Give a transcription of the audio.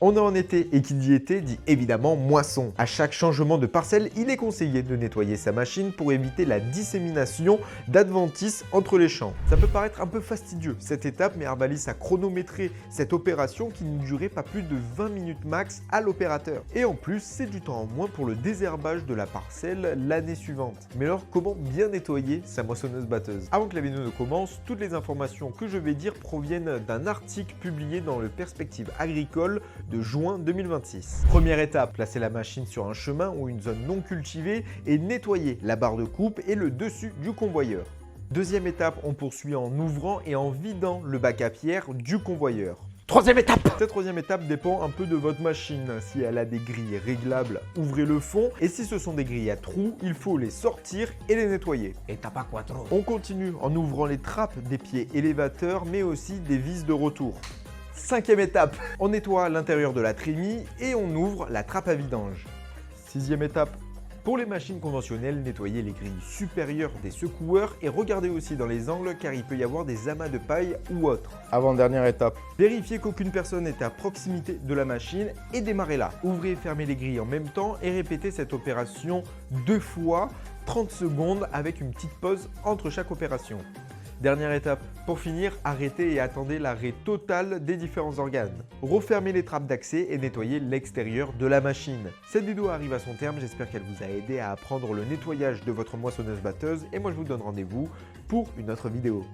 On est en été et qui dit été dit évidemment moisson. À chaque changement de parcelle, il est conseillé de nettoyer sa machine pour éviter la dissémination d'adventices entre les champs. Ça peut paraître un peu fastidieux cette étape, mais Arbalis a chronométré cette opération qui ne durait pas plus de 20 minutes max à l'opérateur. Et en plus, c'est du temps en moins pour le désherbage de la parcelle l'année suivante. Mais alors, comment bien nettoyer sa moissonneuse-batteuse? Avant que la vidéo ne commence, toutes les informations que je vais dire proviennent d'un article publié dans le Perspective agricole de juin 2026. Première étape, placer la machine sur un chemin ou une zone non cultivée et nettoyer la barre de coupe et le dessus du convoyeur. Deuxième étape, on poursuit en ouvrant et en vidant le bac à pierre du convoyeur. Troisième étape! Cette troisième étape dépend un peu de votre machine. Si elle a des grilles réglables, ouvrez le fond. Et si ce sont des grilles à trous, il faut les sortir et les nettoyer. Etapa 4. On continue en ouvrant les trappes des pieds élévateurs, mais aussi des vis de retour. Cinquième étape, on nettoie l'intérieur de la trémie et on ouvre la trappe à vidange. Sixième étape, pour les machines conventionnelles, nettoyez les grilles supérieures des secoueurs et regardez aussi dans les angles car il peut y avoir des amas de paille ou autre. Avant-dernière étape. Vérifiez qu'aucune personne n'est à proximité de la machine et démarrez-la. Ouvrez et fermez les grilles en même temps et répétez cette opération 2 fois, 30 secondes avec une petite pause entre chaque opération. Dernière étape, pour finir, arrêtez et attendez l'arrêt total des différents organes. Refermez les trappes d'accès et nettoyez l'extérieur de la machine. Cette vidéo arrive à son terme, j'espère qu'elle vous a aidé à apprendre le nettoyage de votre moissonneuse-batteuse et moi je vous donne rendez-vous pour une autre vidéo.